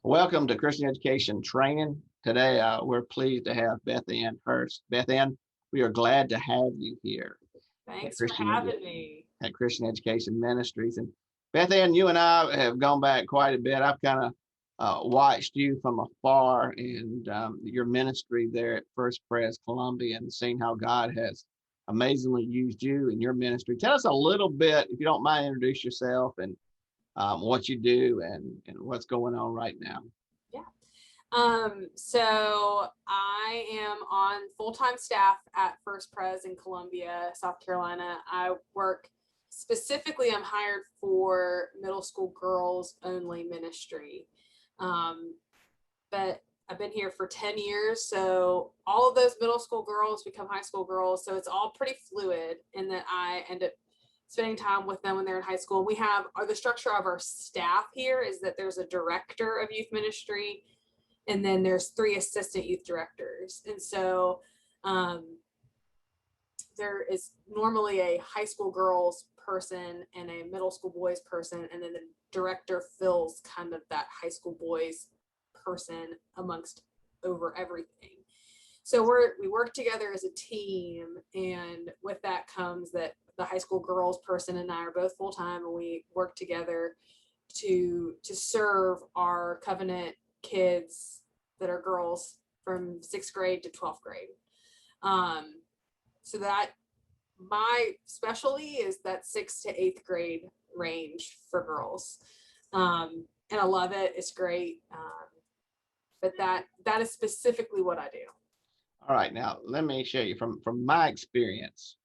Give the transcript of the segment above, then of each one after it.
Welcome to Christian Education Training. Today, we're pleased to have Beth Ann Hurst. Beth Ann, we are glad to have you here Thanks for having me. at Christian Education Ministries. And Beth Ann, you and I have gone back quite a bit. I've kind of watched you from afar and your ministry there at First Pres Columbia and seen how God has amazingly used you in your ministry. Tell us a little bit, if you don't mind, introduce yourself and what you do and what's going on right now. Yeah. So I am on full-time staff at First Pres in Columbia, South Carolina. I work specifically, I'm hired for middle school girls only ministry. But I've been here for 10 years. So all of those middle school girls become high school girls. So it's all pretty fluid in that I end up spending time with them when they're in high school. We have the structure of our staff here is that there's a director of youth ministry, and then there's 3 assistant youth directors. And so there is normally a high school girls person and a middle school boys person, and then the director fills kind of that high school boys person amongst over everything. So we work together as a team, and with that comes that the high school girls person and I are both full-time, and we work together to serve our covenant kids that are girls from 6th grade to 12th grade. So that my specialty is that 6th to 8th grade range for girls. And I love it. It's great. But that is specifically what I do. All right, now let me show you from my experience.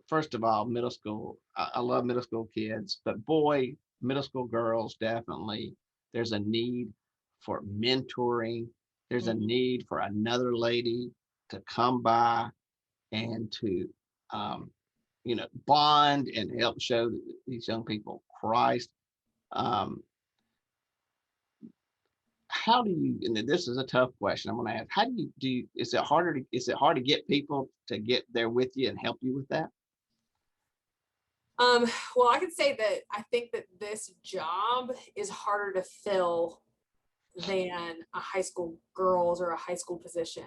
First of all, middle school, I love middle school kids, but boy, middle school girls, definitely, there's a need for mentoring. There's a need for another lady to come by and to, bond and help show these young people Christ. How do you, and this is a tough question I'm going to ask, how do you, is it hard to get people to get there with you and help you with that? Well, I can say that I think that this job is harder to fill than a high school girls or a high school position.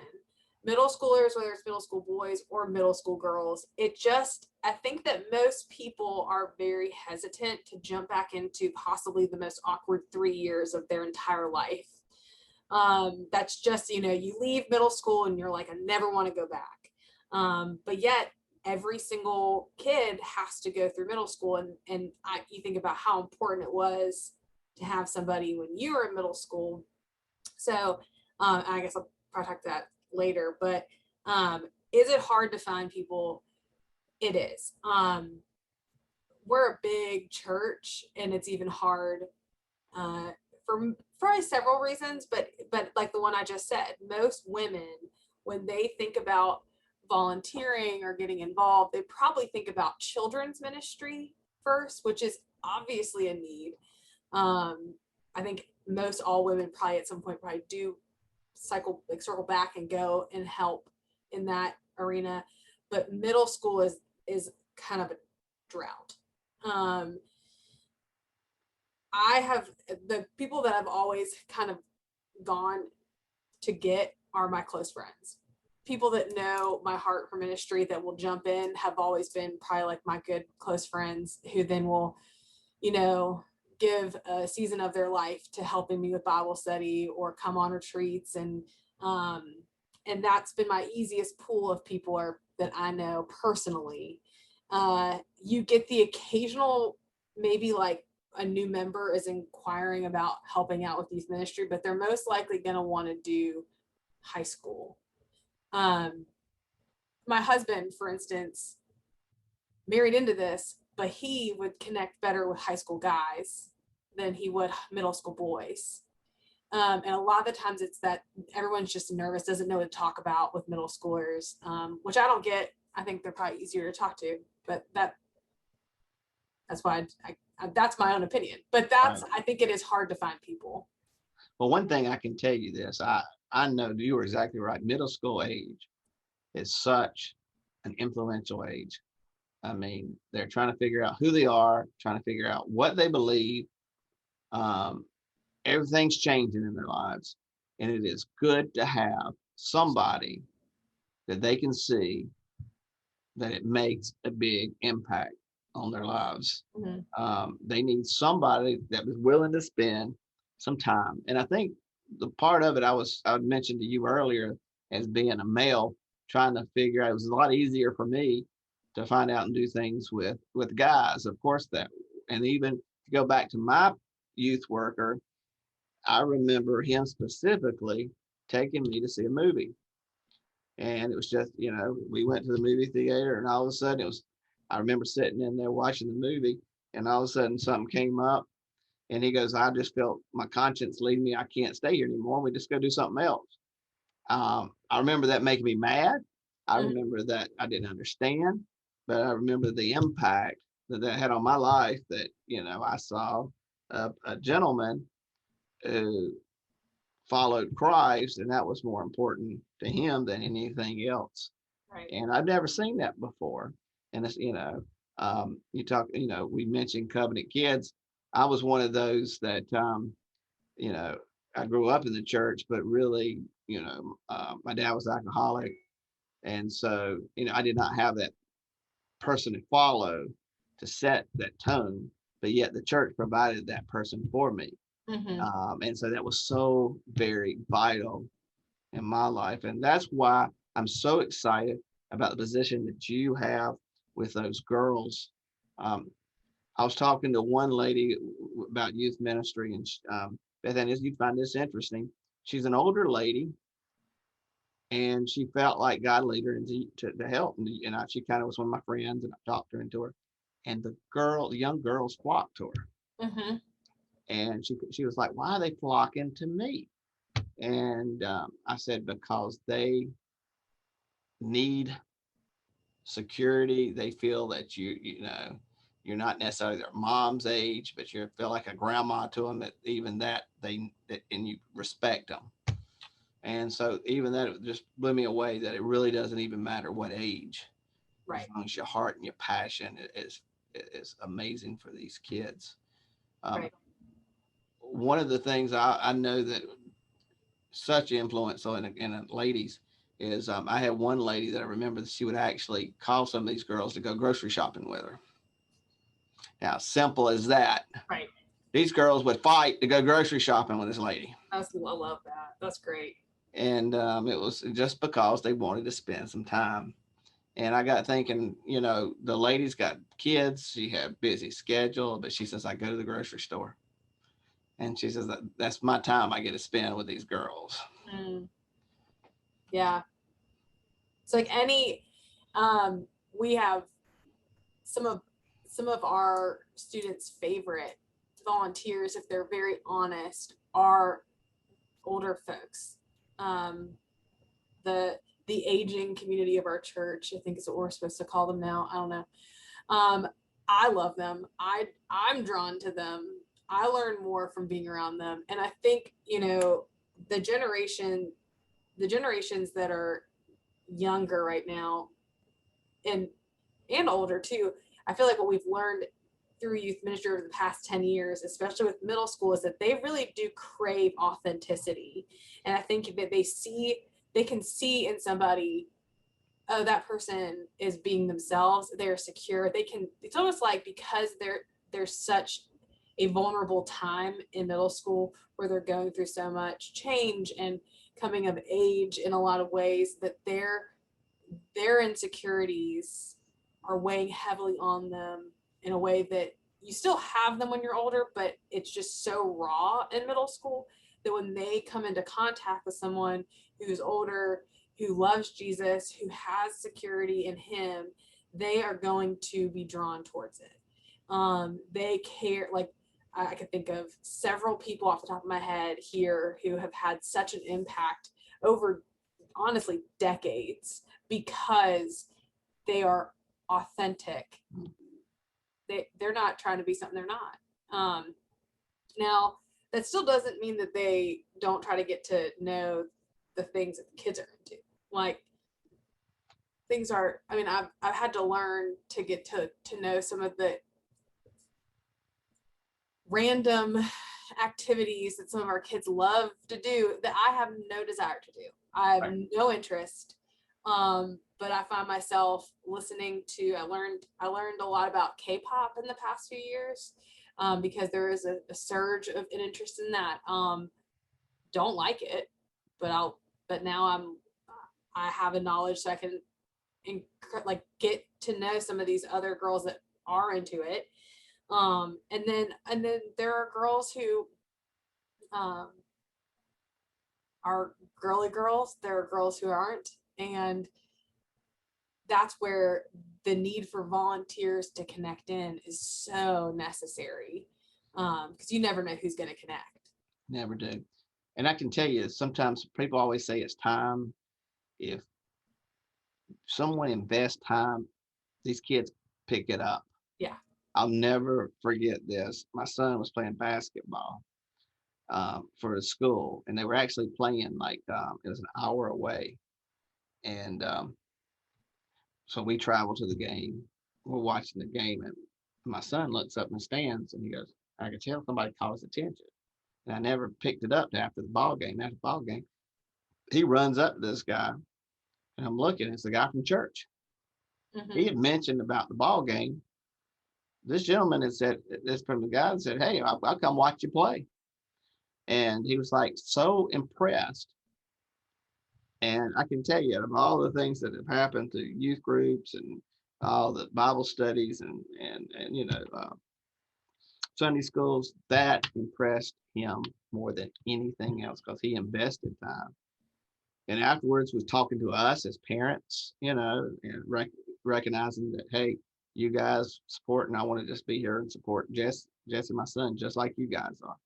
Middle schoolers, whether it's middle school boys or middle school girls, I think that most people are very hesitant to jump back into possibly the most awkward 3 years of their entire life. That's just, you leave middle school and you're like, I never want to go back. But yet every single kid has to go through middle school. And you think about how important it was to have somebody when you were in middle school. So I guess I'll probably talk to that later, but is it hard to find people? It is. We're a big church, and it's even hard for probably several reasons, but like the one I just said, most women, when they think about volunteering or getting involved, they probably think about children's ministry first, which is obviously a need. I think most all women probably at some point probably do circle back and go and help in that arena, but middle school is kind of a drought. I have the people that I've always kind of gone to get are my close friends. People that know my heart for ministry that will jump in have always been probably like my good close friends who then will, give a season of their life to helping me with Bible study or come on retreats. And that's been my easiest pool of people that I know personally. You get the occasional, maybe like a new member is inquiring about helping out with youth ministry, but they're most likely going to want to do high school. My husband, for instance, married into this, but he would connect better with high school guys than he would middle school boys. And a lot of the times it's that everyone's just nervous, doesn't know what to talk about with middle schoolers, which I don't get. I think they're probably easier to talk to, but that's why that's my own opinion. But Right. I think it is hard to find people. Well, one thing I can tell you this, I know you were exactly right. Middle school age is such an influential age. I mean, they're trying to figure out who they are, trying to figure out what they believe. everything's changing in their lives. And it is good to have somebody that they can see that it makes a big impact on their lives. Mm-hmm. They need somebody that was willing to spend some time. And I think the part of it I mentioned to you earlier as being a male, trying to figure out, it was a lot easier for me to find out and do things with guys, of course, that. And even to go back to my youth worker, I remember him specifically taking me to see a movie. And it was just, we went to the movie theater, and all of a sudden I remember sitting in there watching the movie, and all of a sudden something came up, and he goes, I just felt my conscience leading me. I can't stay here anymore. We just go do something else. I remember that making me mad. I remember that I didn't understand, but I remember the impact that had on my life, that, I saw a gentleman who followed Christ, and that was more important to him than anything else. Right. And I've never seen that before. And it's, you talk, we mentioned covenant kids. I was one of those that, I grew up in the church, but really, my dad was alcoholic. And so, I did not have that person to follow to set that tone, but yet the church provided that person for me. And so that was so very vital in my life. And that's why I'm so excited about the position that you have with those girls. I was talking to one lady about youth ministry, and Beth Ann, you'd find this interesting. She's an older lady, and she felt like God led her into to help. And she kind of was one of my friends, and I talked her into her. And the young girls flocked to her. Mm-hmm. And she was like, why are they flocking to me? And I said, because they need security. They feel that you're not necessarily their mom's age, but you feel like a grandma to them. That even that and you respect them. And so even that, it just blew me away that it really doesn't even matter what age, right, as long as your heart and your passion is amazing for these kids. Right. One of the things I know that such influence in ladies is, I had one lady that I remember that she would actually call some of these girls to go grocery shopping with her. Now, simple as that. Right. These girls would fight to go grocery shopping with this lady. I love that. That's great. And it was just because they wanted to spend some time. And I got thinking, the lady's got kids. She had a busy schedule, but she says, I go to the grocery store. And she says, that's my time I get to spend with these girls. Yeah. It's like we have some of our students' favorite volunteers, if they're very honest, are older folks. The aging community of our church, I think is what we're supposed to call them now. I don't know. I love them. I'm drawn to them. I learn more from being around them. And I think, the generations that are younger right now and older too, I feel like what we've learned through youth ministry over the past 10 years, especially with middle school, is that they really do crave authenticity. And I think that they can see in somebody, oh, that person is being themselves, they're secure. It's almost like, because there's such a vulnerable time in middle school where they're going through so much change and coming of age in a lot of ways, that their insecurities are weighing heavily on them in a way that you still have them when you're older, but it's just so raw in middle school that when they come into contact with someone who's older, who loves Jesus, who has security in him, they are going to be drawn towards it. They care. Like, I can think of several people off the top of my head here who have had such an impact over, honestly, decades, because they are authentic. They're not trying to be something they're not. Now, that still doesn't mean that they don't try to get to know the things that the kids are into. Like, things are, I've had to learn to get to know some of the random activities that some of our kids love to do that I have no desire to do. I have no interest. But I find myself listening to, I learned a lot about K-pop in the past few years, because there is a surge of an interest in that. Don't like it, but now I have a knowledge so I can like get to know some of these other girls that are into it. And then there are girls who are girly girls. There are girls who aren't, and that's where the need for volunteers to connect in is so necessary, because you never know who's going to connect. Never do. And I can tell you, sometimes people always say it's time. If someone invests time, these kids pick it up. Yeah. I'll never forget this. My son was playing basketball for his school, and they were actually playing like it was an hour away. And so we traveled to the game. We're watching the game, and my son looks up in the stands and he goes, I could tell somebody caught his attention. And I never picked it up after the ball game. After the ball game, he runs up to this guy, and I'm looking, it's the guy from church. Mm-hmm. He had mentioned about the ball game. This gentleman had said, this from the guy that said, hey, I'll come watch you play. And he was like so impressed. And I can tell you, of all the things that have happened to youth groups and all the Bible studies and Sunday schools, that impressed him more than anything else because he invested time. And afterwards was talking to us as parents, and recognizing that, hey, you guys support, and I want to just be here and support Jesse, my son, just like you guys are.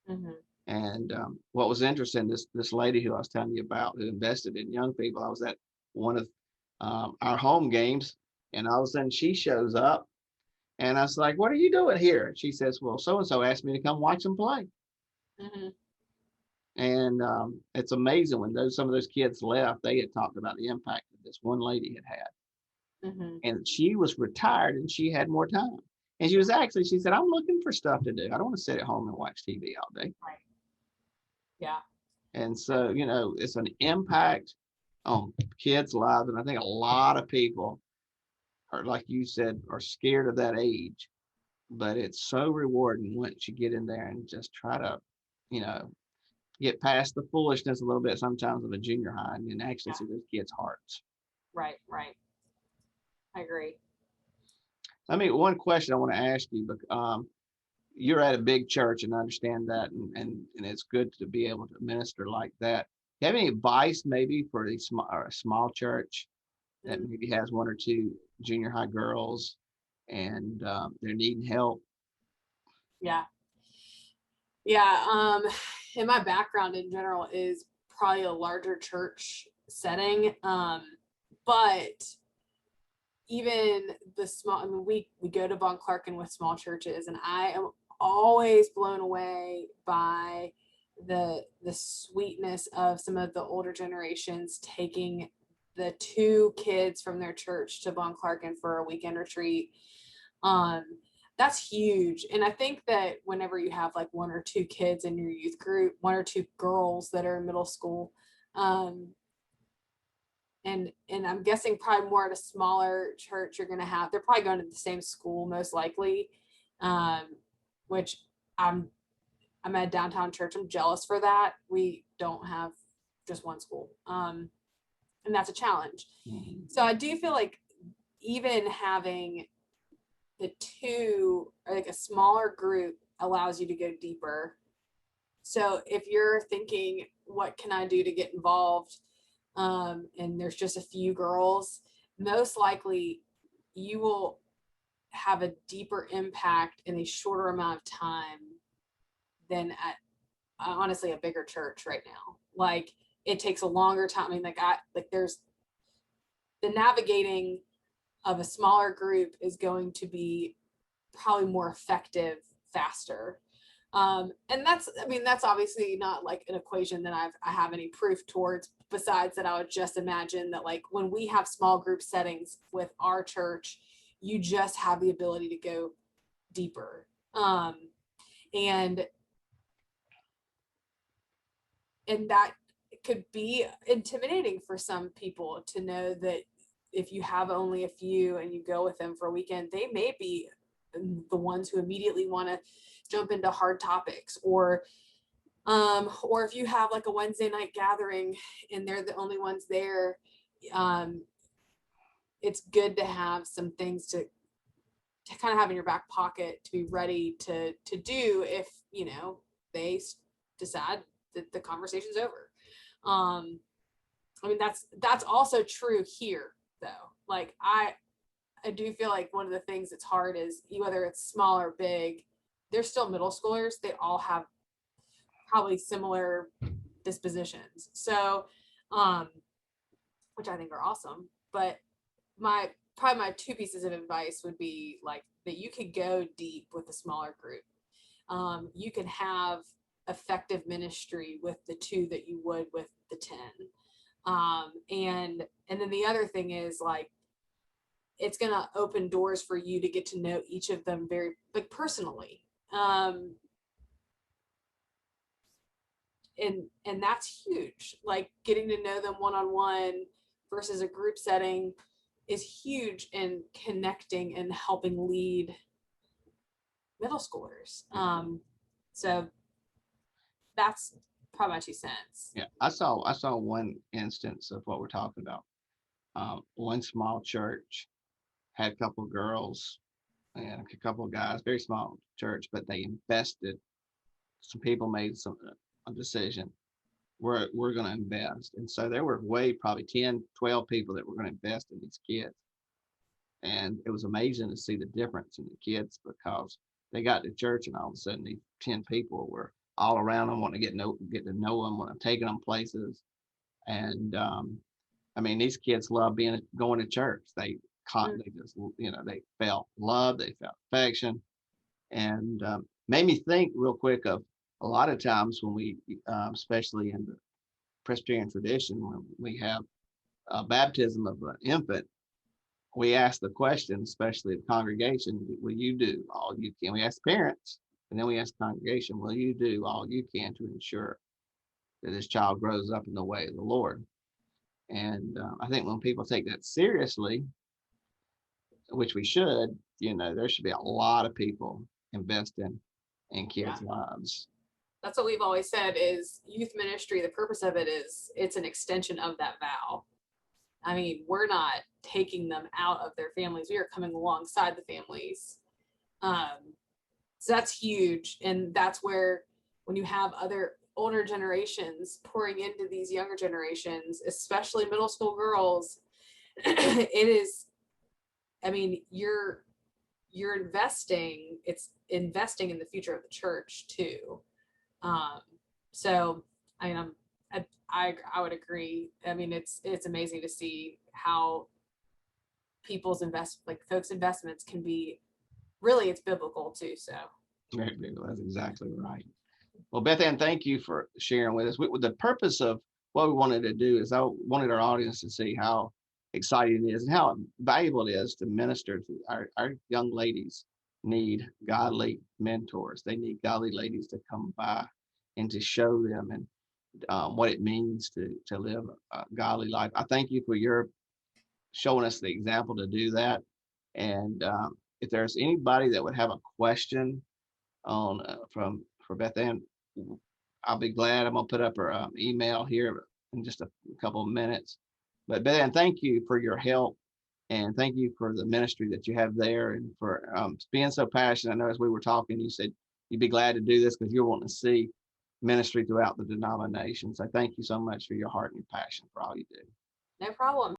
Mm-hmm. And what was interesting, this lady who I was telling you about who invested in young people, I was at one of our home games, and all of a sudden she shows up, and I was like, what are you doing here? And she says, well, so-and-so asked me to come watch them play. Mm-hmm. And it's amazing when some of those kids left, they had talked about the impact that this one lady had. Mm-hmm. And she was retired and she had more time. And she said, I'm looking for stuff to do. I don't want to sit at home and watch TV all day. Right. Yeah. And so, it's an impact on kids' lives. And I think a lot of people are, like you said, are scared of that age. But it's so rewarding once you get in there and just try to, get past the foolishness a little bit sometimes of a junior high and actually see those kids' hearts. Right. I agree. One question I want to ask you, but you're at a big church and I understand that, and it's good to be able to minister like that. Do you have any advice maybe for a small church that maybe has one or two junior high girls and they're needing help? Yeah. And my background in general is probably a larger church setting. But even the small, we go to Von Clarken with small churches, and I am always blown away by the sweetness of some of the older generations taking the two kids from their church to Von Clarken for a weekend retreat. That's huge. And I think that whenever you have like one or two kids in your youth group, one or two girls that are in middle school, and I'm guessing probably more at a smaller church, they're probably going to the same school most likely, which I'm at a downtown church. I'm jealous for that. We don't have just one school. And that's a challenge. Mm-hmm. So I do feel like even having the two, or like a smaller group, allows you to go deeper. So if you're thinking, what can I do to get involved? And there's just a few girls, most likely you will have a deeper impact in a shorter amount of time than at honestly a bigger church right now. Like it takes a longer time. I mean, there's the navigating of a smaller group is going to be probably more effective faster. And that's obviously not like an equation that I have any proof towards, besides that I would just imagine that like when we have small group settings with our church, you just have the ability to go deeper. And and that could be intimidating for some people to know that if you have only a few and you go with them for a weekend, they may be the ones who immediately want to jump into hard topics, or if you have like a Wednesday night gathering and they're the only ones there, it's good to have some things to kind of have in your back pocket to be ready to do if, you know, they decide that the conversation's over. I mean, that's also true here though. Like I do feel like one of the things that's hard is whether it's small or big, they're still middle schoolers. They all have probably similar dispositions. So, which I think are awesome. But probably my two pieces of advice would be like that you could go deep with a smaller group. You can have effective ministry with the 2 that you would with the 10. And then the other thing is like, it's going to open doors for you to get to know each of them very like personally. And that's huge. Like getting to know them one-on-one versus a group setting is huge in connecting and helping lead middle schoolers. So that's probably my 2 cents. Yeah, I saw one instance of what we're talking about. One small church had a couple of girls and a couple of guys, very small church, but they invested. Some people made a decision. We're going to invest. And so there were probably 10, 12 people that were going to invest in these kids. And it was amazing to see the difference in the kids, because they got to church and all of a sudden these 10 people were all around them, wanting to get to know them, want to take them places. And I mean, these kids love going to church. They just, you know, they felt love, they felt affection, and made me think real quick of a lot of times when we, especially in the Presbyterian tradition, when we have a baptism of an infant, we ask the question, especially the congregation, will you do all you can? We ask parents, and then we ask the congregation, will you do all you can to ensure that this child grows up in the way of the Lord? And I think when people take that seriously, which we should, you know, there should be a lot of people investing in kids' lives. That's what we've always said is youth ministry. The purpose of it is it's an extension of that vow. I mean, we're not taking them out of their families. We are coming alongside the families. So that's huge. And that's where when you have other older generations pouring into these younger generations, especially middle school girls, it is, I mean, you're investing, it's investing in the future of the church too. So I mean, I would agree. I mean, it's amazing to see how people's folks' investments can be, really, it's biblical too. So That's exactly right. Well, Beth Ann, thank you for sharing with us. The purpose of what we wanted to do is I wanted our audience to see how exciting it is and how valuable it is to minister to our young ladies. Need godly mentors. They need godly ladies to come by and to show them and what it means to live a godly life. I thank you for your showing us the example to do that. And if there's anybody that would have a question on for Beth Ann, I'll be glad. I'm gonna put up her email here in just a couple of minutes. But Beth Ann, thank you for your help, and thank you for the ministry that you have there, and for being so passionate. I know as we were talking, you said you'd be glad to do this because you're wanting to see ministry throughout the denomination. So thank you so much for your heart and your passion for all you do. no problem.